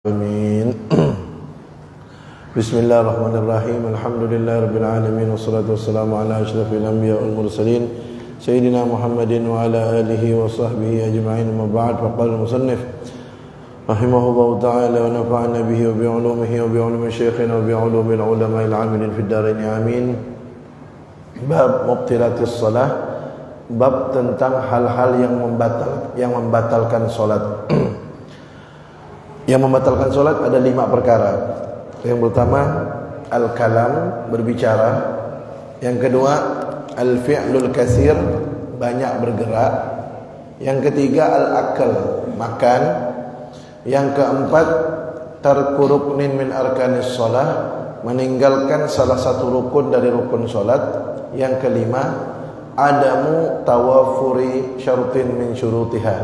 Amin. Bismillahirrahmanirrahim. Alhamdulillahirabbil alamin wassalatu wassalamu ala asyrafil anbiya'i wal mursalin sayyidina Muhammadin wa ala alihi wa sahbihi ajma'in. Amma ba'd. Faqala al-musannif rahimahullahu ta'ala wa nafa'ana bihi wa bi 'ulumihi wa bi 'ulumi syekhina wa bi 'ulumil ulama'il 'amilin fid dharain amin. Bab mubtilatis shalah, bab tentang hal-hal yang membatalkan salat. Yang membatalkan solat ada 5 perkara. Yang pertama al-kalam, berbicara. Yang kedua al-fi'lul katsir, banyak bergerak. Yang ketiga al-akal, makan. Yang keempat tarku ruknin min arkanis shalah, meninggalkan salah satu rukun dari rukun solat. Yang kelima adamu tawafuri syartin min syurutiha,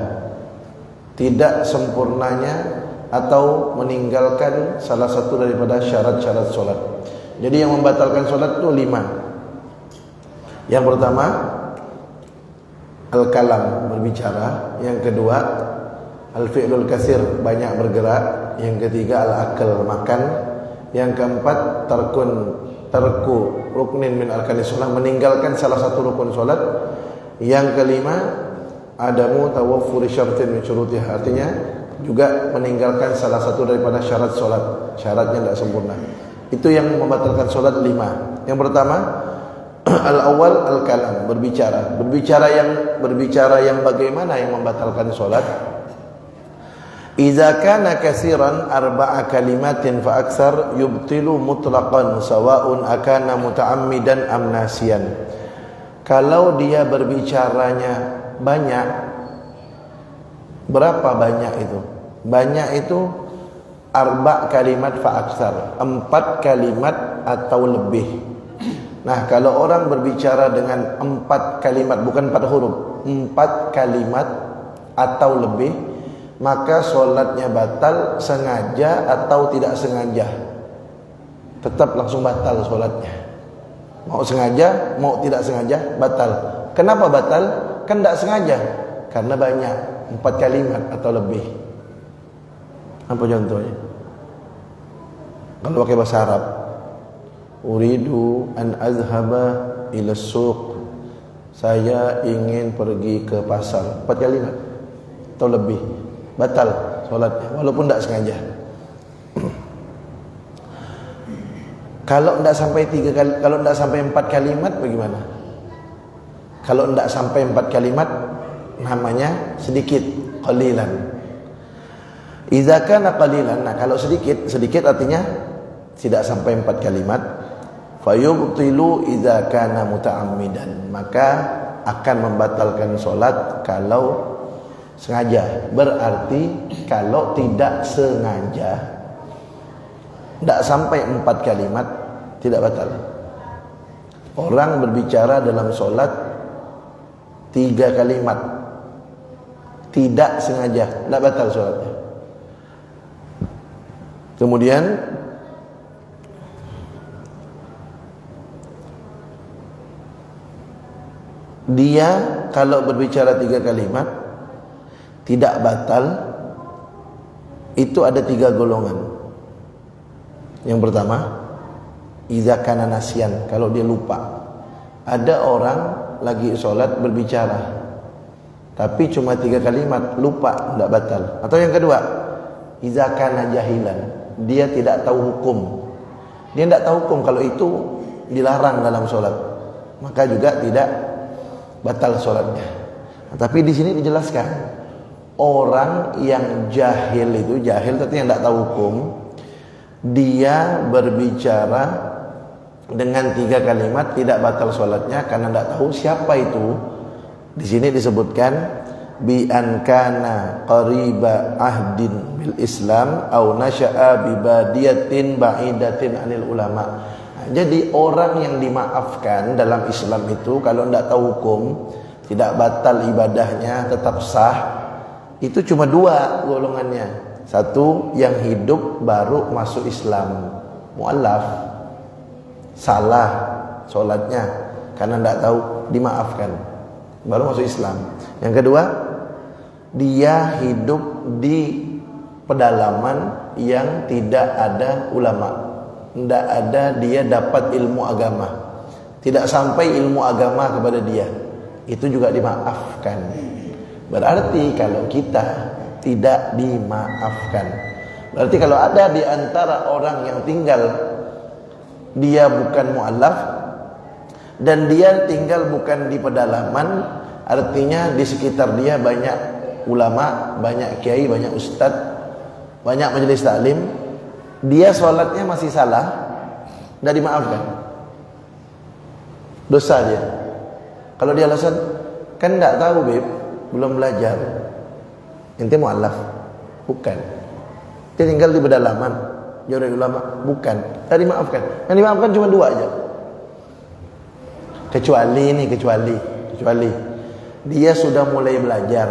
tidak sempurnanya atau meninggalkan salah satu daripada syarat-syarat solat. Jadi yang membatalkan solat itu 5. Yang pertama al-kalam, berbicara. Yang kedua al-fi'lul katsir, banyak bergerak. Yang ketiga al-akal, makan. Yang keempat tarku ruknin min arkanis shalah, meninggalkan salah satu rukun solat. Yang kelima adamu tawaffuri syartin min syurutiha, artinya juga meninggalkan salah satu daripada syarat solat, syaratnya tidak sempurna. Itu yang membatalkan solat 5. Yang pertama al-awwal al-kalam, berbicara. Berbicara yang bagaimana yang membatalkan solat? Idza kana katsiran 4 kalimatin fa aktsar yubtilu mutlaqan sawa'un akana muta'ammidan am nasiyan. Kalau dia berbicaranya banyak, berapa banyak itu? Banyak itu 4 kalimat fa aksar, 4 kalimat atau lebih. Nah, kalau orang berbicara dengan 4 kalimat, bukan 4 huruf, 4 kalimat atau lebih, maka solatnya batal, sengaja atau tidak sengaja. Tetap langsung batal solatnya. Mau sengaja, mau tidak sengaja, batal. Kenapa batal? Kan tidak sengaja. Karena banyak, 4 kalimat atau lebih. Apa contohnya? Kalau pakai bahasa Arab, uridu an azhaba ila suq, saya ingin pergi ke pasar. 4 kalimat atau lebih, batal solatnya walaupun tidak sengaja. Kalau tidak sampai 3 kali, kalau tidak sampai 4 kalimat bagaimana? Kalau tidak sampai 4 kalimat namanya sedikit, qalilan. Idza kana qalilan, nah kalau sedikit artinya tidak sampai 4 kalimat. Fayubtilu idza kana muta'ammidan, maka akan membatalkan solat kalau sengaja. Berarti kalau tidak sengaja, tidak sampai 4 kalimat, tidak batal. Orang berbicara dalam solat 3 kalimat, tidak sengaja, tidak batal solatnya. Kemudian dia kalau berbicara 3 kalimat tidak batal, itu ada 3 golongan. Yang pertama idza kana nasyan, kalau dia lupa. Ada orang lagi sholat berbicara tapi cuma 3 kalimat, lupa, tidak batal. Atau yang kedua idza kana jahilan, dia tidak tahu hukum. Dia tidak tahu hukum kalau itu dilarang dalam sholat, maka juga tidak batal sholatnya. Nah, tapi di sini dijelaskan orang yang jahil itu, jahil artinya tidak tahu hukum, dia berbicara dengan 3 kalimat tidak batal sholatnya karena tidak tahu siapa itu. Di sini disebutkan bi an kana qariba ahdin bil Islam au nasya'a bi badiyatin ba'idatin anil ulama. Nah, jadi orang yang dimaafkan dalam Islam itu kalau tidak tahu hukum, tidak batal ibadahnya, tetap sah. Itu cuma 2 golongannya. Satu yang hidup baru masuk Islam, mu'allaf, salah solatnya karena tidak tahu, dimaafkan, baru masuk Islam. Yang kedua, dia hidup di pedalaman yang tidak ada ulama, tidak ada dia dapat ilmu agama, tidak sampai ilmu agama kepada dia, itu juga dimaafkan. Berarti kalau kita tidak dimaafkan, berarti kalau ada di antara orang yang tinggal dia bukan mu'allaf dan dia tinggal bukan di pedalaman, artinya di sekitar dia banyak ulama, banyak kiai, banyak ustadz, banyak majelis taklim, dia sholatnya masih salah, tidak dimaafkan, dosa dia. Kalau dia alasan, kan tidak tahu beb, belum belajar, ente mu'allaf, bukan, dia tinggal di pedalaman, jauh dari ulama, bukan, tidak dimaafkan. Yang dimaafkan cuma dua aja, kecuali dia sudah mulai belajar,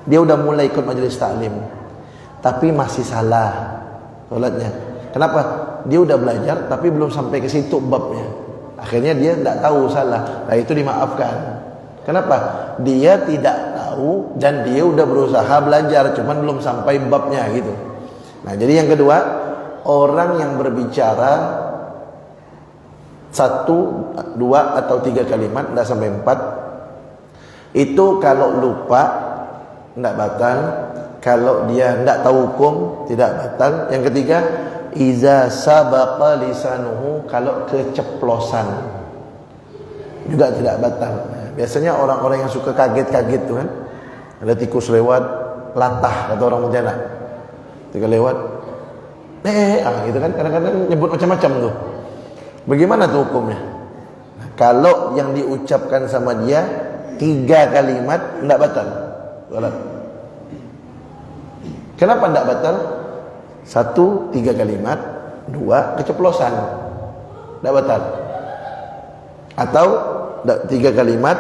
dia sudah mulai ikut majelis taklim, tapi masih salah sholatnya. Kenapa? Dia udah belajar tapi belum sampai ke situ babnya, akhirnya dia tidak tahu salah. Nah itu dimaafkan. Kenapa? Dia tidak tahu dan dia udah berusaha belajar, cuman belum sampai babnya gitu. Nah jadi yang kedua, orang yang berbicara 1, 2 atau 3 kalimat, tidak sampai 4, itu kalau lupa tidak batal, kalau dia tidak tahu hukum tidak batal. Yang ketiga, iza sabaqa lisanuhu, kalau keceplosan juga tidak batal. Nah, biasanya orang-orang yang suka kaget-kaget tuh kan, ada tikus lewat, latah kata orang Pontianak, ketika lewat gitu kan, kadang-kadang nyebut macam-macam tuh. Bagaimana tuh hukumnya? Nah, kalau yang diucapkan sama dia 3 kalimat tidak batal sholat. Kenapa tidak batal? 1, 3 kalimat, 2, keceplosan, tidak batal. Atau 3 kalimat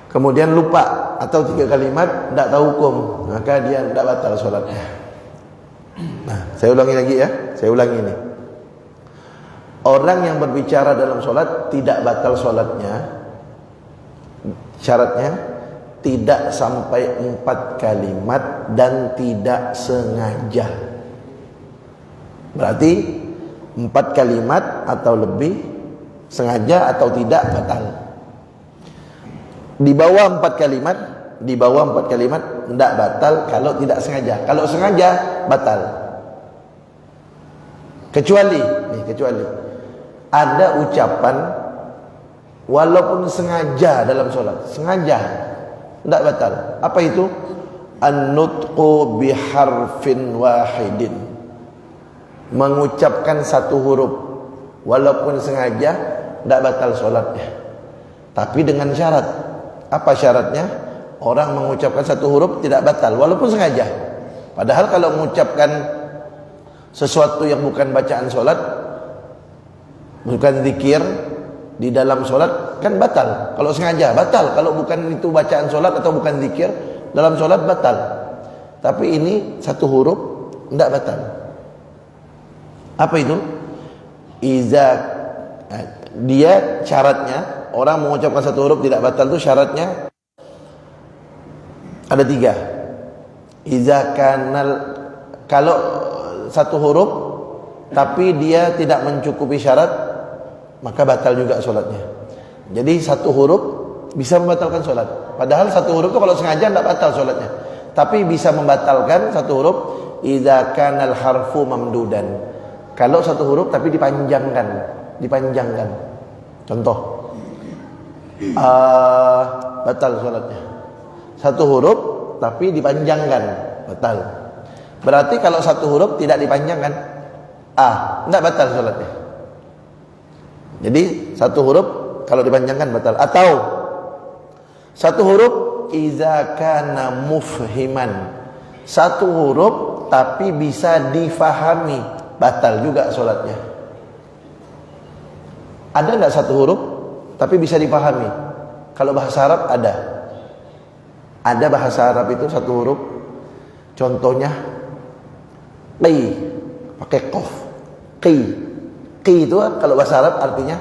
kemudian lupa, atau 3 kalimat tidak tahu hukum, maka dia tidak batal sholatnya. Nah, saya ulangi lagi ya, saya ulangi ini. Orang yang berbicara dalam sholat tidak batal sholatnya, syaratnya tidak sampai 4 kalimat dan tidak sengaja. Berarti 4 kalimat atau lebih, sengaja atau tidak, batal. Di bawah 4 kalimat, tidak batal kalau tidak sengaja. Kalau sengaja batal. Kecuali ada ucapan walaupun sengaja dalam sholat, sengaja tidak batal. Apa itu? An-nutqu biharfin wahidin, mengucapkan 1 huruf walaupun sengaja tidak batal sholatnya, tapi dengan syarat. Apa syaratnya? Orang mengucapkan 1 huruf tidak batal walaupun sengaja. Padahal kalau mengucapkan sesuatu yang bukan bacaan sholat, bukan zikir di dalam sholat, kan batal. Kalau sengaja batal, kalau bukan itu bacaan sholat atau bukan zikir dalam sholat batal. Tapi ini 1 huruf tidak batal. Apa itu? Dia syaratnya, orang mengucapkan 1 huruf tidak batal itu syaratnya ada 3. Kalau 1 huruf tapi dia tidak mencukupi syarat, maka batal juga sholatnya. Jadi 1 huruf bisa membatalkan sholat. Padahal 1 huruf itu kalau sengaja tidak batal sholatnya, tapi bisa membatalkan 1 huruf. Idza kanal harfu mamdudan, kalau 1 huruf tapi dipanjangkan. Contoh, batal sholatnya. 1 huruf tapi dipanjangkan, batal. Berarti kalau 1 huruf tidak dipanjangkan, tidak batal sholatnya. Jadi 1 huruf kalau dipanjangkan batal. Atau 1 huruf iza kana mufhiman, 1 huruf tapi bisa difahami, batal juga sholatnya. Ada enggak 1 huruf tapi bisa difahami? Kalau bahasa Arab ada bahasa Arab itu 1 huruf. Contohnya qi, pakai qaf. Qi itu kalau bahasa Arab artinya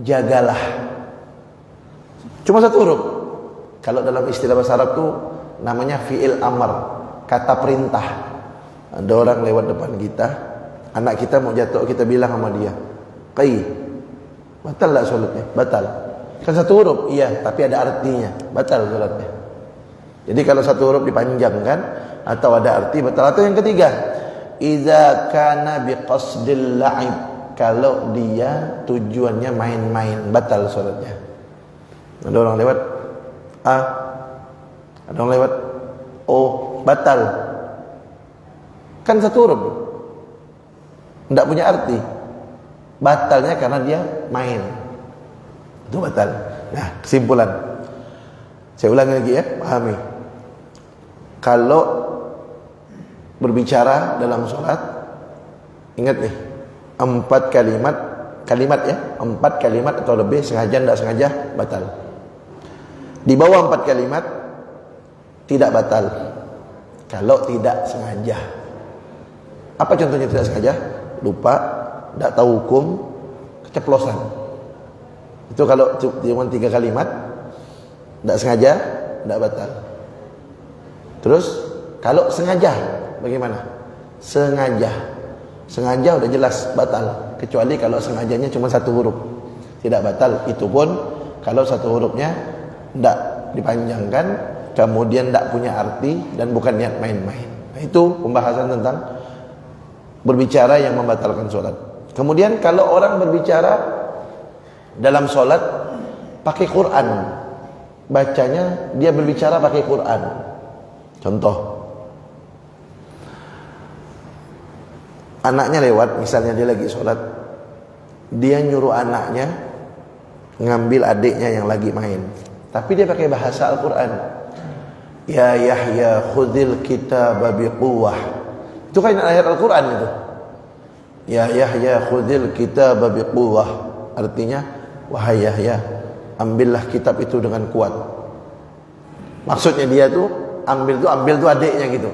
jagalah. Cuma 1 huruf. Kalau dalam istilah bahasa Arab itu namanya fi'il amr, kata perintah. Ada orang lewat depan kita, anak kita mau jatuh, kita bilang sama dia, "Qai, batal tak solatnya?" Batal. Kan satu huruf, iya, tapi ada artinya, batal solatnya. Jadi kalau satu huruf dipanjangkan atau ada arti, batal. Atau yang ketiga, idza kana biqasdil la'ib, kalau dia tujuannya main-main, batal solatnya. Ada orang lewat A, ada orang lewat O, batal. Kan satu huruf, tidak punya arti. Batalnya karena dia main, itu batal. Nah, kesimpulan, saya ulangi lagi ya, pahami. Kalau berbicara dalam sholat, ingat nih, 4 kalimat ya, 4 kalimat atau lebih, sengaja tidak sengaja, batal. Di bawah 4 kalimat tidak batal kalau tidak sengaja. Apa contohnya tidak sengaja? Lupa, tidak tahu hukum, keceplosan. Itu kalau cuma 3 kalimat, tidak sengaja, tidak batal. Terus kalau sengaja, bagaimana? Sengaja udah jelas batal. Kecuali kalau sengajanya cuma satu huruf, tidak batal. Itu pun kalau satu hurufnya tidak dipanjangkan, kemudian tidak punya arti dan bukan niat main-main. Nah, itu pembahasan tentang berbicara yang membatalkan sholat. Kemudian kalau orang berbicara dalam sholat pakai Quran, bacanya dia berbicara pakai Quran. Contoh, anaknya lewat, misalnya dia lagi sholat, dia nyuruh anaknya ngambil adiknya yang lagi main, tapi dia pakai bahasa Al-Quran. Ya Yahya khudhil kitaba biquwwah. Itu kan ayat Al-Quran itu. Ya Yahya khudhil kitaba biquwwah, artinya wahai Yahya, ambillah kitab itu dengan kuat. Maksudnya dia tuh ambil tuh adiknya gitu,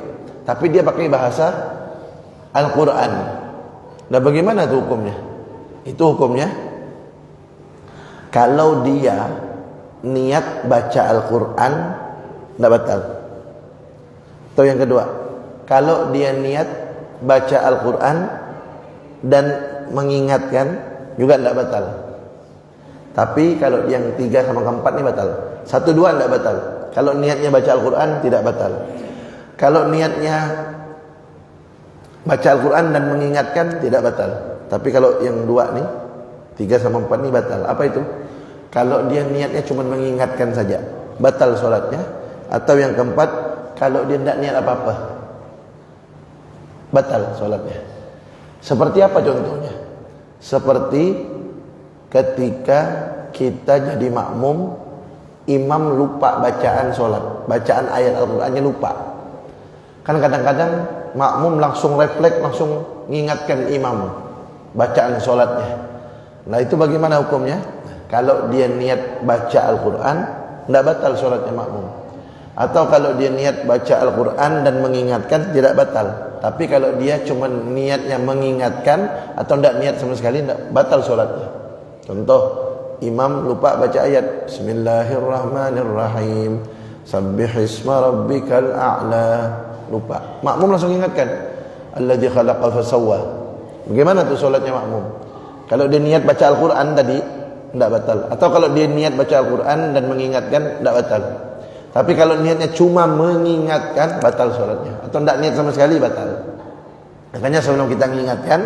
tapi dia pakai bahasa Al-Quran. Nah, bagaimana tuh hukumnya? Itu hukumnya, kalau dia niat baca Al-Quran, tidak batal. Atau yang kedua, kalau dia niat baca Al-Quran dan mengingatkan, juga tidak batal. Tapi kalau yang 3 sama keempat ini batal. 1, 2 tidak batal. Kalau niatnya baca Al-Quran tidak batal. Kalau niatnya baca Al-Quran dan mengingatkan tidak batal. Tapi kalau yang 2 nih, 3 sama 4 nih batal. Apa itu? Kalau dia niatnya cuma mengingatkan saja, batal sholatnya. Atau yang keempat, kalau dia tidak niat apa-apa, batal sholatnya. Seperti apa contohnya? Seperti ketika kita jadi makmum, imam lupa bacaan sholat, bacaan ayat Al-Qurannya lupa. Kan kadang-kadang makmum langsung refleks, langsung mengingatkan imam bacaan sholatnya. Nah, itu bagaimana hukumnya? Kalau dia niat baca Al-Quran, tidak batal sholatnya makmum. Atau kalau dia niat baca Al-Quran dan mengingatkan, tidak batal. Tapi kalau dia cuma niatnya mengingatkan atau tidak niat sama sekali, tidak batal sholatnya. Contoh, imam lupa baca ayat Bismillahirrahmanirrahim, Sabbihisma rabbikal a'la, lupa. Makmum langsung ingatkan, Alladzi khalaqal fasawwa. Bagaimana tuh sholatnya makmum? Kalau dia niat baca Al-Quran tadi, tidak batal. Atau kalau dia niat baca Al-Quran dan mengingatkan, tidak batal. Tapi kalau niatnya cuma mengingatkan, batal sholatnya. Atau tidak niat sama sekali, batal. Makanya sebelum kita mengingatkan,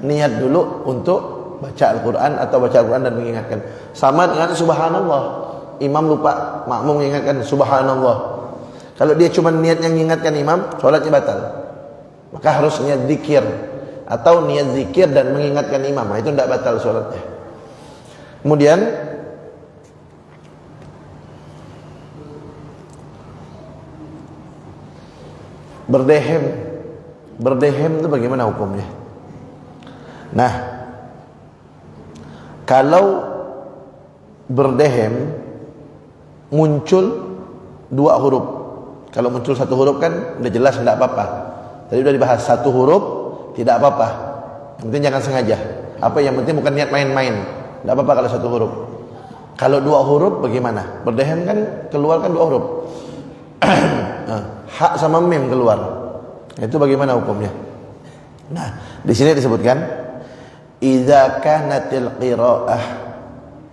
niat dulu untuk baca Al-Quran atau baca Al-Quran dan mengingatkan. Sama dengan subhanallah, imam lupa, makmum mengingatkan subhanallah. Kalau dia cuma niatnya mengingatkan imam, sholatnya batal. Maka harus niat zikir atau niat zikir dan mengingatkan imam. Nah, itu tidak batal sholatnya. Kemudian berdehem itu bagaimana hukumnya? Nah, kalau berdehem muncul 2 huruf, kalau muncul 1 huruf kan udah jelas tidak apa-apa. Tadi udah dibahas 1 huruf tidak apa-apa. Yang penting jangan sengaja. Apa yang penting bukan niat main-main. Tidak apa-apa kalau 1 huruf. Kalau 2 huruf bagaimana? Berdehem kan keluar kan 2 huruf. Hak sama mim keluar. Itu bagaimana hukumnya? Nah, di sini disebutkan idza kanatil qiraah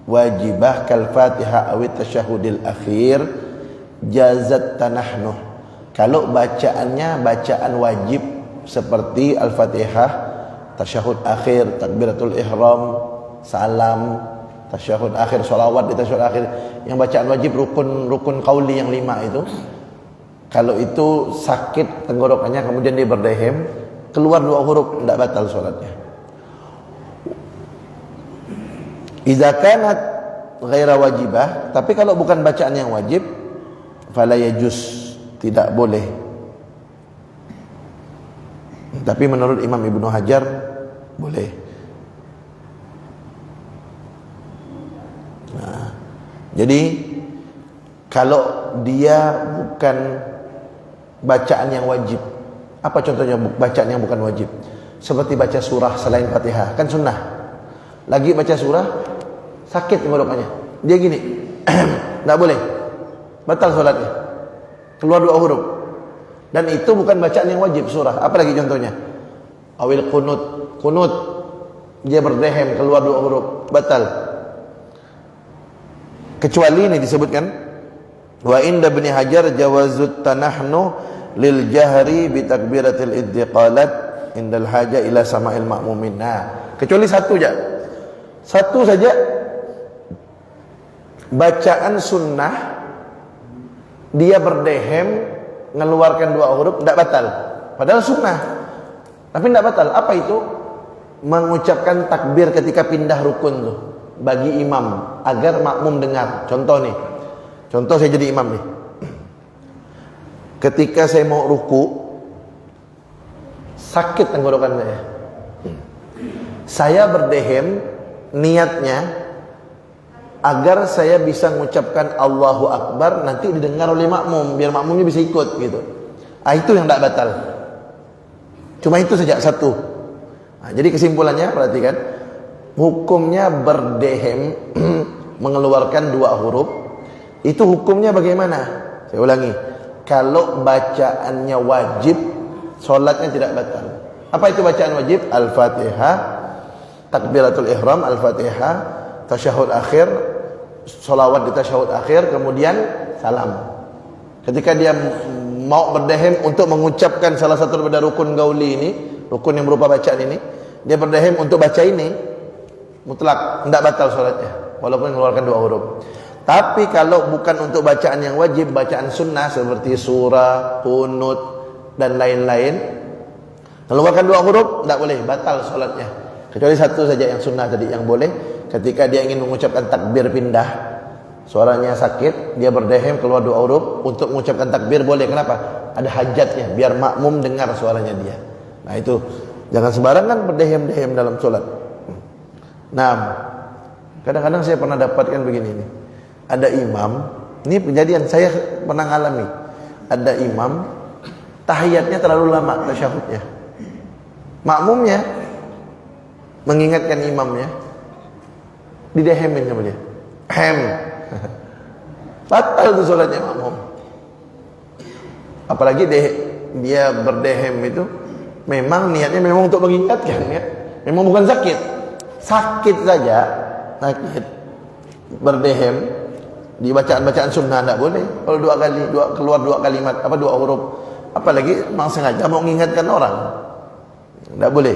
wajibah kal Fatihah aw tasyahhudil akhir jazat tanahnuh. Kalau bacaannya bacaan wajib seperti Al-Fatihah, tasyahud akhir, takbiratul ihram, salam, tasyahud akhir, sholawat di tasyahud akhir, yang bacaan wajib rukun qauli yang 5 itu. Kalau itu sakit tenggorokannya kemudian dia berdehem, keluar 2 huruf, tidak batal sholatnya. Idza kanat ghaira wajibah, tapi kalau bukan bacaan yang wajib, fala yajuz, tidak boleh. Tapi menurut Imam Ibnu Hajar boleh. Nah, jadi kalau dia bukan bacaan yang wajib, apa contohnya bacaan yang bukan wajib? Seperti baca surah selain Fatihah, kan sunnah. Lagi baca surah, sakit tenggorokannya, dia gini, tidak boleh, batal sholatnya, keluar 2 huruf. Dan itu bukan bacaan yang wajib surah. Apalagi contohnya? Awil kunut, dia berdehem, keluar 2 huruf, batal. Kecuali ini disebutkan, wa inda Ibnu Hajar jawazut tanahnu lil jahri bi takbiratil iddiqalat indal haja ila sama'il ma'mumin. Nah, kecuali satu saja bacaan sunnah dia berdehem mengeluarkan 2 huruf, tidak batal, padahal sunnah, tapi tidak batal. Apa itu? Mengucapkan takbir ketika pindah rukun tuh bagi imam agar makmum dengar. Contoh saya jadi imam nih, ketika saya mau ruku sakit tenggorokan saya berdehem, niatnya agar saya bisa mengucapkan Allahu Akbar nanti didengar oleh makmum, biar makmumnya bisa ikut gitu. Itu yang tidak batal. Cuma itu saja, satu. Jadi kesimpulannya perhatikan, hukumnya berdehem mengeluarkan 2 huruf. Itu hukumnya bagaimana? Saya ulangi, kalau bacaannya wajib, sholatnya tidak batal. Apa itu bacaan wajib? Al-Fatihah, takbiratul ihram, Al-Fatihah, tasyahud akhir, sholawat di tasyahud akhir, kemudian salam. Ketika dia mau berdehem untuk mengucapkan salah satu daripada rukun gauli ini, rukun yang berupa bacaan ini, dia berdehem untuk baca ini, mutlak tidak batal sholatnya walaupun mengeluarkan 2 huruf. Tapi kalau bukan untuk bacaan yang wajib, bacaan sunnah seperti surah, kunut dan lain-lain, mengeluarkan 2 huruf tidak boleh, batal sholatnya. Kecuali satu saja yang sunnah tadi yang boleh, ketika dia ingin mengucapkan takbir pindah, suaranya sakit, dia berdehem keluar 2 huruf untuk mengucapkan takbir boleh. Kenapa? Ada hajatnya, biar makmum dengar suaranya dia. Nah itu, jangan sembarangan berdehem-dehem dalam sholat. Nah, kadang-kadang saya pernah dapatkan begini nih, ada imam, ini kejadian saya pernah alami, ada imam tahiyatnya terlalu lama tasyahudnya, makmumnya mengingatkan imamnya, didehemin sama dia, batal tuh sholatnya makmum. Apalagi dia berdehem itu memang niatnya memang untuk mengingatkan ya, memang bukan sakit saja, sakit berdehem di bacaan-bacaan sunnah tidak boleh. Kalau 2 kali keluar 2 kalimat, 2 huruf, apalagi memang sengaja mau mengingatkan orang, tidak boleh.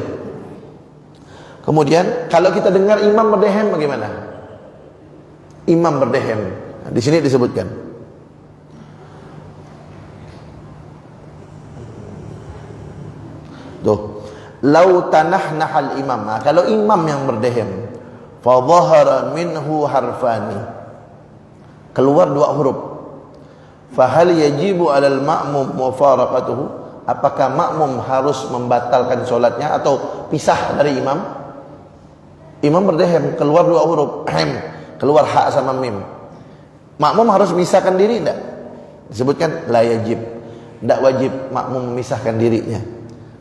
Kemudian kalau kita dengar imam berdehem bagaimana? Imam berdehem, nah, di sini disebutkan, tuh, lau tanahnahal imam. Nah, kalau imam yang berdehem, fa dhahara minhu harfani, keluar 2 huruf, fa hal yajibu 'alal ma'mum mufaraqatuhu? Apakah makmum harus membatalkan sholatnya atau pisah dari imam? Imam berdehem, keluar 2 huruf, keluar ha sama mim. Makmum harus memisahkan diri tidak? Disebutkan la yajib, tidak wajib makmum memisahkan dirinya.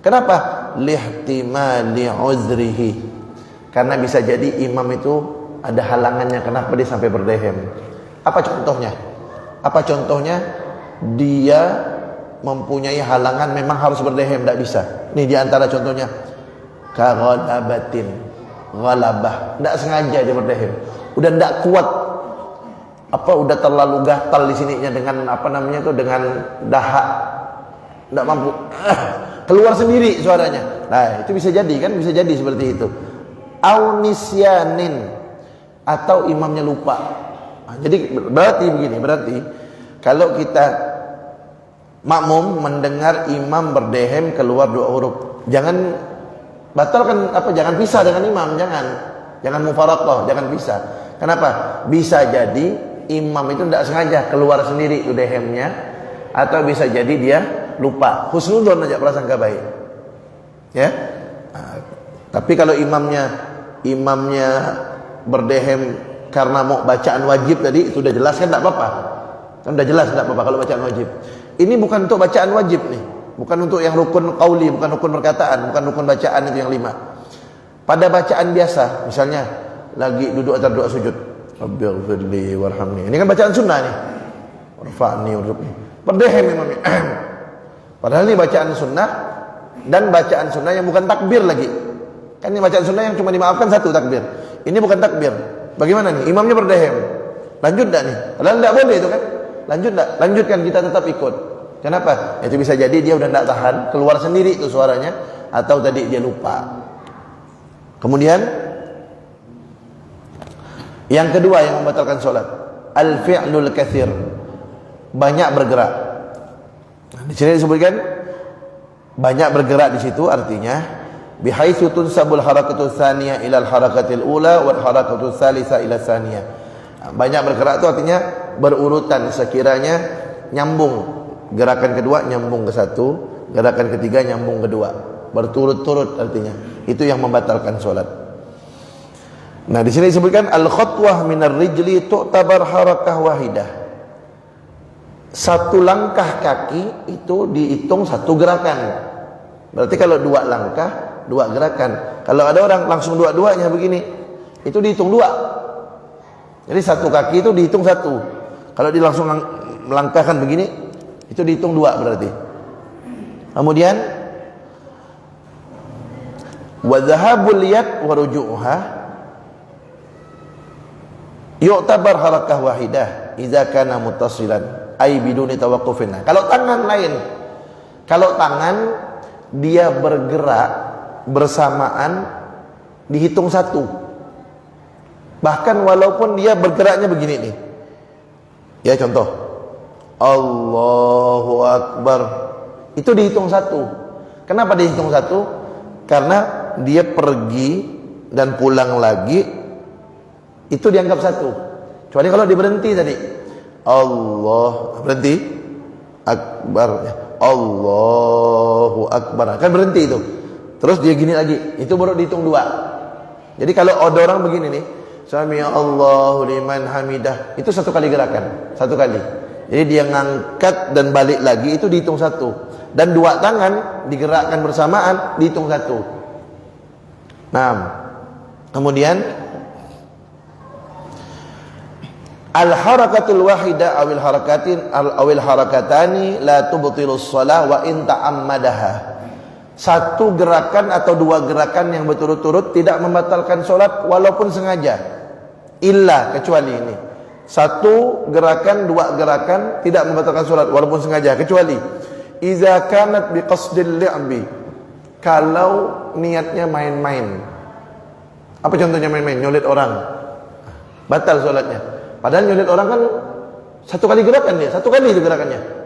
Kenapa? Lihtimali uzrihi, karena bisa jadi imam itu ada halangannya. Kenapa dia sampai berdehem? Apa contohnya? Dia mempunyai halangan memang harus berdehem, tidak bisa. Ini diantara contohnya. Kaghalabatin, ghalabah, tidak sengaja dia berdehem. Udah tidak kuat, udah terlalu gatal di sininya dengan dengan dahak, tidak mampu, keluar sendiri suaranya. Nah, itu bisa jadi kan, bisa jadi seperti itu. Aunisyanin, atau imamnya lupa. Nah, jadi berarti begini, kalau kita makmum mendengar imam berdehem keluar 2 huruf, jangan batalkan jangan pisah dengan imam, jangan mufaraqah, jangan pisah. Kenapa? Bisa jadi imam itu tidak sengaja keluar sendiri itu dehemnya, atau bisa jadi dia lupa, husnudzon aja, prasangka baik. Ya. Nah, tapi kalau imamnya berdehem karena mau bacaan wajib tadi, itu sudah jelas kan, tidak apa-apa. Kan sudah jelas tidak apa-apa kalau bacaan wajib. Ini bukan untuk bacaan wajib nih, bukan untuk yang rukun qauli, bukan rukun perkataan, bukan rukun bacaan itu yang 5. Pada bacaan biasa, misalnya lagi duduk atau doa sujud, Rabbighfirli warhamni. Ini kan bacaan sunnah nih. Warfa'ni warzuqni. Berdehem imamnya. Padahal ini bacaan sunnah, dan bacaan sunnah yang bukan takbir lagi. Kan ini bacaan sunnah yang cuma dimaafkan 1 takbir. Ini bukan takbir. Bagaimana nih? Imamnya berdehem. Lanjut enggak nih? Padahal enggak boleh itu kan? Lanjut enggak? Lanjutkan, kita tetap ikut. Kenapa? Itu bisa jadi dia udah enggak tahan, keluar sendiri itu suaranya, atau tadi dia lupa. Kemudian yang kedua yang membatalkan sholat, al-fi'lul katsir, banyak bergerak. Nah, di sini disebutkan banyak bergerak di situ, artinya bihaitsu tunsabul harakatu tsaniyah ila al-harakatil ula wal harakatu tsalitsah ila tsaniyah. Banyak bergerak itu artinya berurutan, sekiranya nyambung, gerakan kedua nyambung ke 1, gerakan ketiga nyambung ke 2, berturut-turut artinya. Itu yang membatalkan sholat. Nah, di sini disebutkan al-khatwah minar rijli tu'tabar harakah wahidah. 1 langkah kaki itu dihitung 1 gerakan. Berarti kalau 2 langkah 2 gerakan. Kalau ada orang langsung dua-duanya begini, itu dihitung 2. Jadi 1 kaki itu dihitung 1. Kalau dia langsung melangkahkan begini, itu dihitung 2 berarti. Kemudian wa dhahabul yad wa ruju'uha yu'tabar harakah wahidah idza kana muttasilan ay biduni tawaqqufin. Kalau tangan lain, kalau tangan dia bergerak bersamaan dihitung 1. Bahkan walaupun dia bergeraknya begini nih. Ya, contoh. Allahu Akbar. Itu dihitung 1. Kenapa dihitung 1? Karena dia pergi dan pulang lagi, itu dianggap 1. Kecuali kalau dia berhenti tadi. Allah, berhenti. Akbar. Allahu Akbar. Kan berhenti itu. Terus dia gini lagi. Itu baru dihitung 2. Jadi kalau ada orang begini nih, Sami Allahu liman hamidah, itu 1 kali gerakan, 1 kali. Jadi dia ngangkat dan balik lagi, itu dihitung 1. Dan 2 tangan digerakkan bersamaan, dihitung 1. Nah, kemudian al-harakatul wahida awil harakatani la tubtilus shalah wa in ta'ammadaha. 1 gerakan atau 2 gerakan yang berturut-turut tidak membatalkan sholat walaupun sengaja. Illa, kecuali ini 1 gerakan, 2 gerakan tidak membatalkan sholat walaupun sengaja, kecuali iza kanat biqasdil li'bi, kalau niatnya main-main. Apa contohnya main-main? Nyulit orang, batal sholatnya. Padahal nyulit orang kan 1 kali gerakan dia, 1 kali itu gerakannya.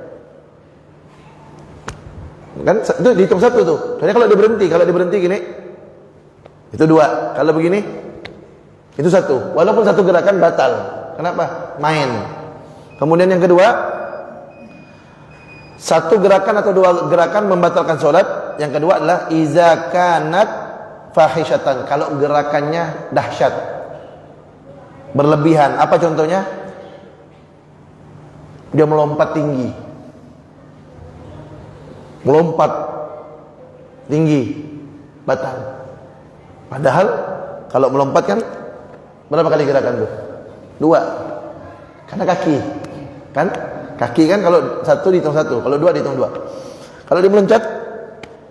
Kan itu dihitung 1 tuh. Soalnya kalau dia berhenti gini, itu 2. Kalau begini, itu 1. Walaupun 1 gerakan batal. Kenapa? Main. Kemudian yang kedua, 1 gerakan atau 2 gerakan membatalkan sholat. Yang kedua adalah iza kanat fahishatan, kalau gerakannya dahsyat, berlebihan. Apa contohnya? Dia melompat tinggi. Melompat tinggi, batal. Padahal kalau melompat kan berapa kali gerakan tuh? 2. Karena kaki, kan? Kaki kan kalau satu dihitung satu, kalau dua dihitung dua. Kalau dia meloncat,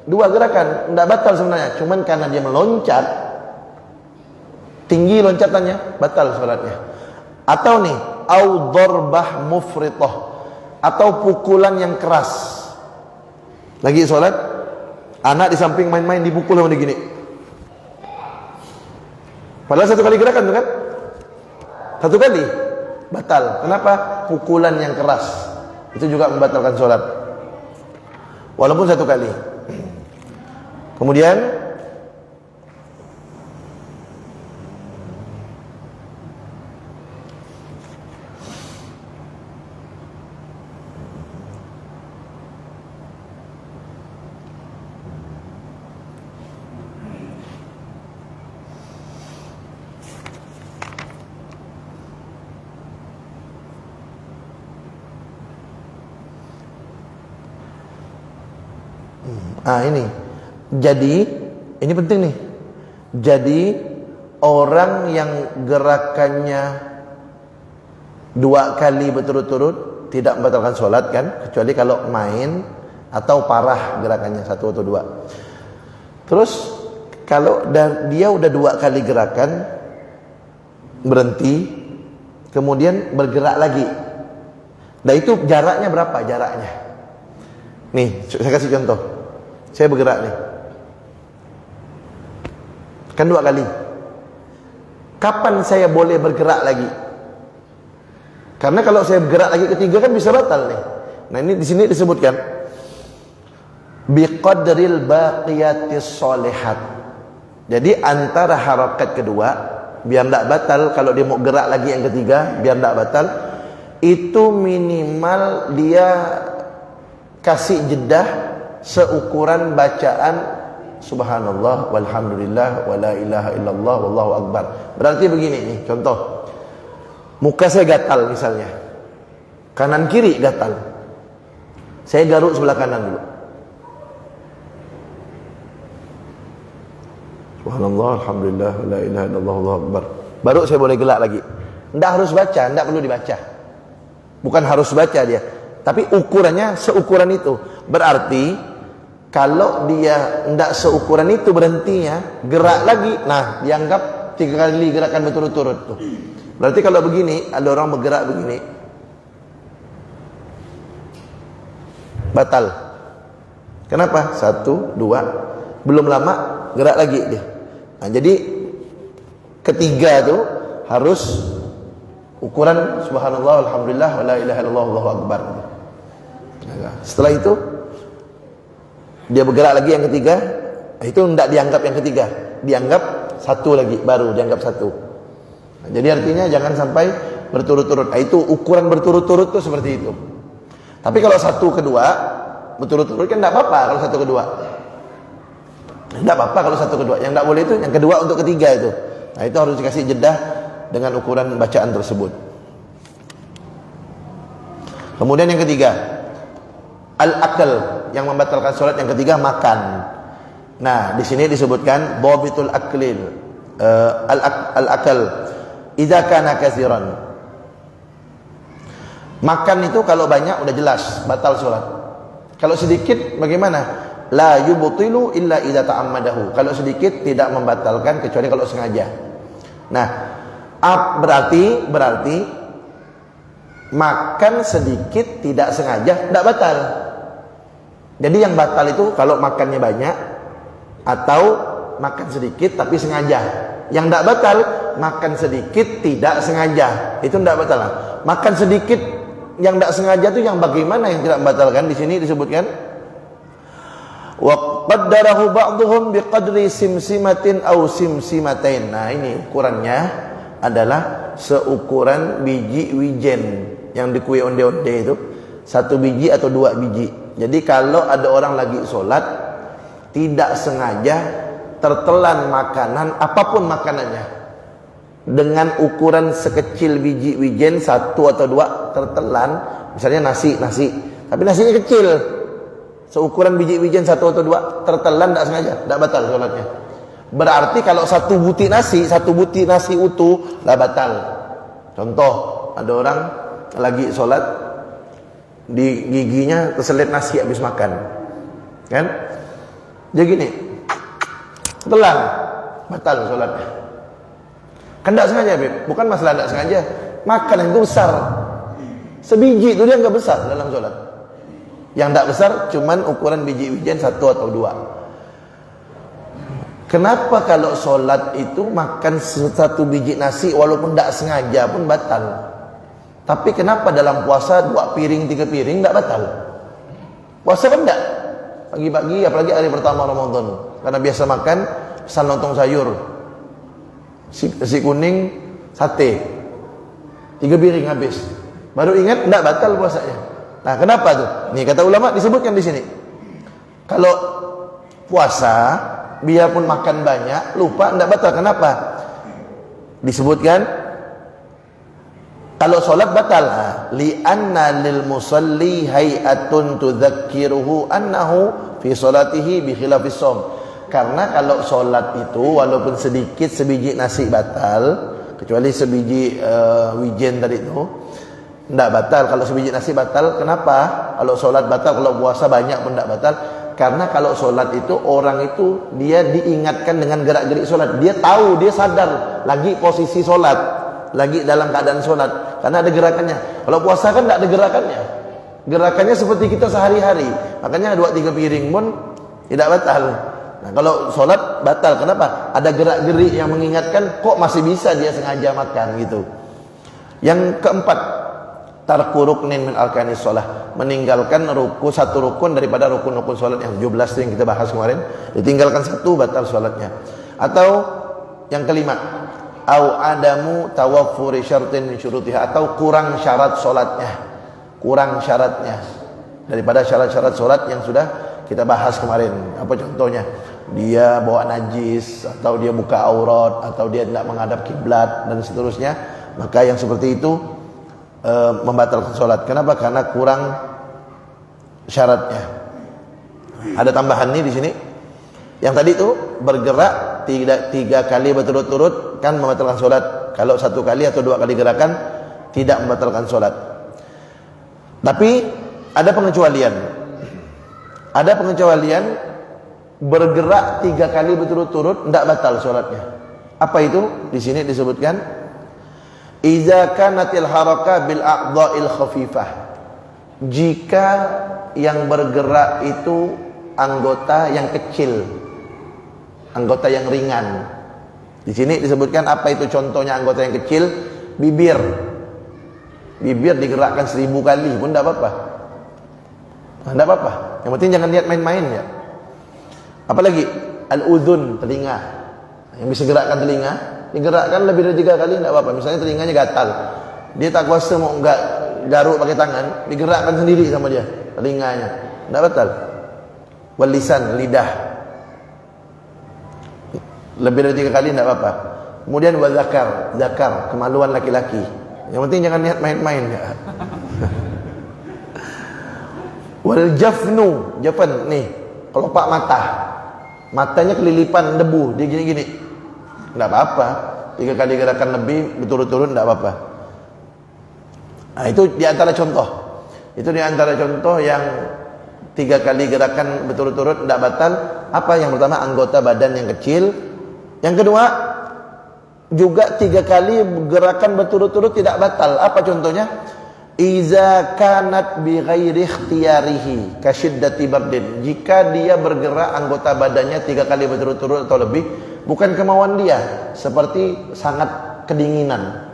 dua gerakan, tidak batal sebenarnya. Cuman karena dia meloncat, tinggi loncatannya, batal sholatnya. Atau nih, au darbah mufritah, atau pukulan yang keras. Lagi sholat, anak di samping main-main dipukul sama dia gini. Padahal satu kali gerakan tuh kan? Satu kali, batal. Kenapa? Pukulan yang keras. Itu juga membatalkan sholat. Walaupun satu kali. Kemudian ini. Jadi, ini penting nih. Jadi, orang yang gerakannya dua kali berturut-turut tidak membatalkan sholat kan? Kecuali kalau main atau parah gerakannya, satu atau dua. Terus, kalau dia udah dua kali gerakan, berhenti, kemudian bergerak lagi. Nah itu jaraknya berapa jaraknya? Nih, saya kasih contoh. Saya bergerak nih. Kan dua kali. Kapan saya boleh bergerak lagi? Karena kalau saya bergerak lagi ketiga kan bisa batal nih. Nah ini di sini disebutkan biqadril baqiyatis sholihat. Jadi antara harakat kedua biar tidak batal, kalau dia mau gerak lagi yang ketiga biar tidak batal, itu minimal dia kasih jedah seukuran bacaan subhanallah walhamdulillah wala ilaha illallah wallahu akbar. Berarti begini nih contoh, muka saya gatal misalnya, kanan kiri gatal, saya garuk sebelah kanan dulu, subhanallah alhamdulillah wala ilaha illallah wallahu akbar, baru saya boleh gerak lagi. Tidak harus baca, tidak perlu dibaca, bukan harus baca dia, tapi ukurannya seukuran itu. Berarti kalau dia tidak seukuran itu berhentinya, gerak lagi, nah dianggap 3 kali gerakan berturut-turut tuh. Berarti kalau begini, ada orang bergerak begini, batal. Kenapa? 1, 2, belum lama gerak lagi dia. Nah, jadi ketiga tuh harus ukuran subhanallah alhamdulillah wala ilaha illallah wallahu akbar. Nah, setelah itu dia bergerak lagi yang ketiga, itu tidak dianggap yang ketiga, dianggap satu lagi, baru dianggap satu. Nah, jadi artinya jangan sampai berturut-turut. Nah, itu ukuran berturut-turut tuh seperti itu. Tapi kalau satu kedua berturut-turut kan tidak apa-apa kalau satu kedua. Tidak apa-apa kalau satu kedua. Yang tidak boleh itu yang kedua untuk ketiga itu. Nah itu harus dikasih jedah dengan ukuran bacaan tersebut. Kemudian yang ketiga, al-akal, yang membatalkan sholat. Yang ketiga, makan. Nah di sini disebutkan dhabitul aklil, al-akal idza kana katsiran. Makan itu kalau banyak udah jelas batal sholat. Kalau sedikit bagaimana? La yubtilu illa idza ta'ammadahu. Kalau sedikit tidak membatalkan kecuali kalau sengaja. Nah, berarti makan sedikit tidak sengaja tidak batal. Jadi yang batal itu kalau makannya banyak atau makan sedikit tapi sengaja. Yang tidak batal makan sedikit tidak sengaja. Itu tidak batal. Makan sedikit yang tidak sengaja itu yang bagaimana yang tidak membatalkan? Di sini disebutkan wa qaddarahu ba'dhum biqadri simsimatin aw simsimatain. Nah ini ukurannya adalah seukuran biji wijen yang di kue onde-onde itu, 1 biji atau 2 biji. Jadi kalau ada orang lagi sholat tidak sengaja tertelan makanan apapun makanannya dengan ukuran sekecil biji wijen 1 atau 2 tertelan, misalnya nasi, tapi nasinya kecil, seukuran biji wijen 1 atau 2 tertelan tidak sengaja, tidak batal sholatnya. Berarti kalau 1 butir nasi utuh lah batal. Contoh, ada orang lagi sholat di giginya terselit nasi habis makan, kan? Dia gini, telan, batal sholatnya. Kan tidak sengaja, Beb. Bukan masalah tidak sengaja, makan yang itu besar, sebiji itu dia nggak besar dalam sholat. Yang tidak besar cuman ukuran biji wijen 1 atau 2. Kenapa kalau sholat itu makan 1 biji nasi walaupun tidak sengaja pun batal? Tapi kenapa dalam puasa 2 piring 3 piring tidak batal? Puasa kan tidak? Pagi-pagi apalagi hari pertama Ramadan, karena biasa makan pesan lontong sayur, nasi kuning, sate, 3 piring habis. Baru ingat tidak batal puasanya. Nah, kenapa tuh? Nih kata ulama disebutkan di sini. Kalau puasa biarpun makan banyak, lupa tidak batal. Kenapa? Disebutkan kalau sholat batal. Li'anna lil musalli hay'atun tudzakkiruhu annahu fi sholatihi bi khilafis shaum. Karena kalau sholat itu walaupun sedikit sebiji nasi batal, kecuali sebiji wijen tadi itu tidak batal. Kalau sebiji nasi batal. Kenapa? Kalau sholat batal, kalau puasa banyak pun tidak batal. Karena kalau sholat itu orang itu dia diingatkan dengan gerak-gerik sholat. Dia tahu, dia sadar lagi posisi sholat, lagi dalam keadaan sholat, karena ada gerakannya. Kalau puasa kan tidak ada gerakannya. Gerakannya seperti kita sehari-hari. Makanya 2-3 piring pun tidak batal. Nah, kalau sholat batal. Kenapa? Ada gerak-gerik yang mengingatkan, kok masih bisa dia sengaja makan gitu. Yang keempat, tarku ruknin min arkanis sholah, meninggalkan satu rukun daripada rukun-rukun sholat yang 17 yang kita bahas kemarin. Ditinggalkan 1 batal sholatnya. Atau yang kelima, au adamu tawaffuri syartin min syurutiha, atau kurang syarat sholatnya, kurang syaratnya daripada syarat-syarat sholat yang sudah kita bahas kemarin. Apa contohnya? Dia bawa najis, atau dia buka aurat, atau dia tidak menghadap kiblat dan seterusnya. Maka yang seperti itu membatalkan sholat. Kenapa? Karena kurang syaratnya. Ada tambahan nih di sini. Yang tadi itu bergerak 3 kali berturut-turut kan membatalkan sholat. Kalau 1 kali atau 2 kali gerakan tidak membatalkan sholat. Tapi ada pengecualian. Ada pengecualian, bergerak 3 kali berturut-turut tidak batal sholatnya. Apa itu? Di sini disebutkan, iza kanatil haraka bil a'dha'il khafifah, jika yang bergerak itu anggota yang kecil, anggota yang ringan. Di sini disebutkan apa itu contohnya anggota yang kecil? Bibir. Bibir digerakkan 1000 kali pun tidak apa-apa. Tidak apa-apa. Yang penting jangan lihat main-main ya. Apalagi al-udhun, telinga. Yang bisa gerakkan telinga, digerakkan lebih dari 3 kali tidak apa-apa. Misalnya telinganya gatal, dia tak kuasa mau garuk pakai tangan, digerakkan sendiri sama dia telinganya, tidak batal. Wal lisan, lidah, lebih dari 3 kali tidak apa-apa. Kemudian wal zakar, zakar, kemaluan laki-laki. Yang penting jangan lihat main-main ya. Wal jafnu, jafan nih, kelopak mata, matanya kelilipan debu, dia gini-gini, tidak apa-apa. 3 kali gerakan lebih berturut-turut tidak apa-apa. Nah, itu di antara contoh. Itu di antara contoh yang 3 kali gerakan berturut-turut tidak batal. Apa? Yang pertama, anggota badan yang kecil. Yang kedua, juga 3 kali gerakan berturut-turut tidak batal. Apa contohnya? Iza kanat bi ghairi ikhtiyarihi kasyiddati bardin, jika dia bergerak anggota badannya 3 kali berturut-turut atau lebih bukan kemauan dia, seperti sangat kedinginan,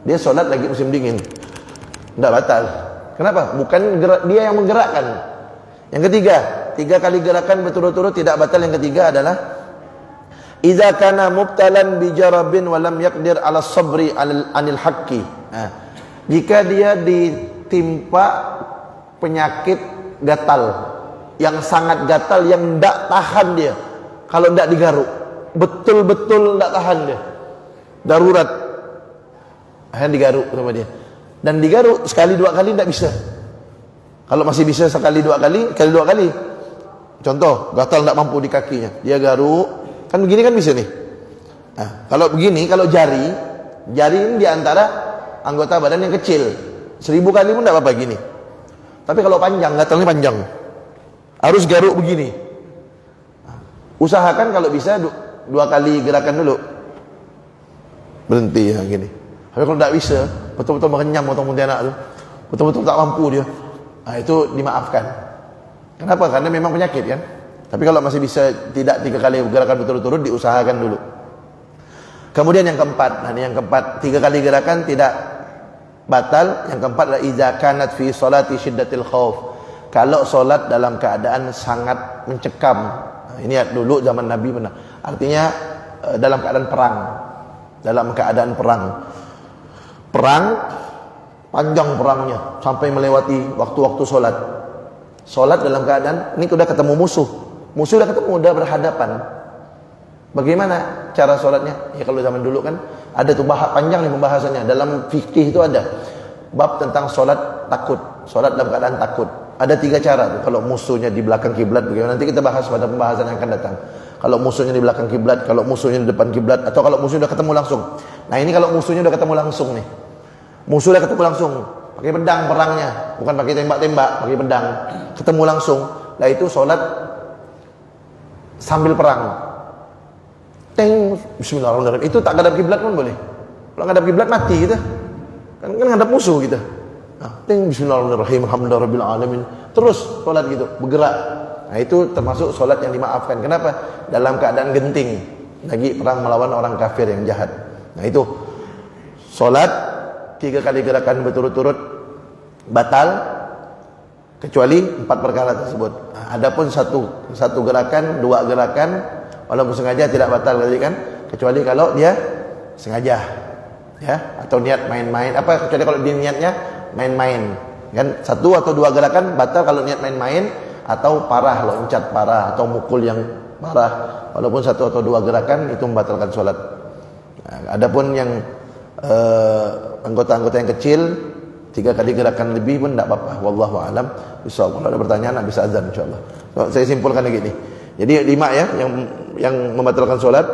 dia sholat lagi musim dingin, tidak batal. Kenapa? Bukan dia yang menggerakkan. Yang ketiga, 3 kali gerakan berturut-turut tidak batal. Yang ketiga adalah iza kana mubtalan bi jarabin wa lam yaqdir ala sabri anil haqqi. Jika dia ditimpa penyakit gatal, yang sangat gatal, yang tidak tahan dia, kalau tidak digaruk, betul-betul tidak tahan dia, darurat, akhirnya digaruk sama dia. Dan digaruk sekali 2 kali tidak bisa. Kalau masih bisa sekali 2 kali, kali 2 kali. Contoh, gatal tidak mampu di kakinya, dia garuk, kan begini kan bisa nih. Nah, kalau begini, kalau jari ini diantara anggota badan yang kecil, 1000 kali pun tidak apa-apa gini. Tapi kalau panjang, gatalnya panjang, harus garuk begini. Usahakan kalau bisa 2 kali gerakan dulu, berhenti ya gini. Tapi kalau tidak bisa, betul-betul mengenyam potong pontianak tu, betul-betul tak mampu dia, itu dimaafkan. Kenapa? Karena memang penyakit kan. Tapi kalau masih bisa tidak 3 kali gerakan berturut-turut, diusahakan dulu. Kemudian yang keempat, nah ini yang keempat, 3 kali gerakan tidak batal. Yang keempat adalah idza kanat fi salati syiddatil khauf. Kalau solat dalam keadaan sangat mencekam. Nah, ini dulu zaman Nabi benar. Artinya dalam keadaan perang. Dalam keadaan perang. Perang panjang perangnya sampai melewati waktu-waktu solat. Solat dalam keadaan ini sudah ketemu musuh. Musuh sudah ketemu, sudah berhadapan. Bagaimana cara sholatnya? Ya kalau zaman dulu kan ada tuh panjang nih pembahasannya. Dalam fikih itu ada bab tentang sholat takut, sholat dalam keadaan takut. Ada 3 cara tuh. Kalau musuhnya di belakang kiblat bagaimana? Nanti kita bahas pada pembahasan yang akan datang. Kalau musuhnya di belakang kiblat, kalau musuhnya di depan kiblat, atau kalau musuhnya sudah ketemu langsung. Nah ini kalau musuhnya sudah ketemu langsung nih. Musuh sudah ketemu langsung, pakai pedang perangnya, bukan pakai tembak-tembak, pakai pedang. Ketemu langsung. Lah itu sholat sambil perang. Teng, bismillahirrahmanirrahim. Itu tak ngadap kiblat pun boleh. Kalau ngadap kiblat mati kita. Kan ngadap musuh kita. Nah, teng, bismillahirrahmanirrahim, alhamdulillahirabbil alamin. Terus salat gitu, bergerak. Nah, itu termasuk salat yang dimaafkan. Kenapa? Dalam keadaan genting, lagi perang melawan orang kafir yang jahat. Nah, itu salat 3 kali gerakan berturut-turut batal kecuali 4 perkara tersebut. Nah, adapun satu gerakan, 2 gerakan walaupun sengaja tidak batal tadi kan, kecuali kalau dia sengaja ya, atau niat main-main. Apa kecuali kalau dia niatnya main-main kan, 1 atau 2 gerakan batal kalau niat main-main atau parah, loncat parah atau mukul yang parah. Walaupun 1 atau 2 gerakan itu membatalkan sholat. Nah, adapun yang anggota-anggota yang kecil 3 kali gerakan lebih pun tidak apa-apa. Wallahu a'lam bishawab. Kalau ada pertanyaan nak bisa azan insyaallah. So, saya simpulkan lagi nih. Jadi 5 ya yang membatalkan sholat.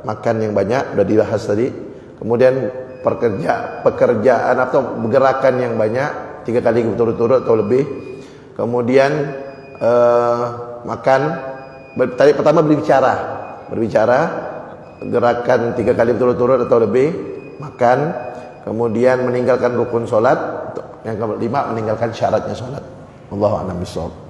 Makan yang banyak sudah dibahas tadi. Kemudian pekerjaan atau gerakan yang banyak 3 kali berturut-turut atau lebih. Kemudian makan. Tadi pertama berbicara, gerakan 3 kali berturut-turut atau lebih, makan. Kemudian meninggalkan rukun sholat. Yang kelima meninggalkan syaratnya sholat. Wallahu a'lam bishawab.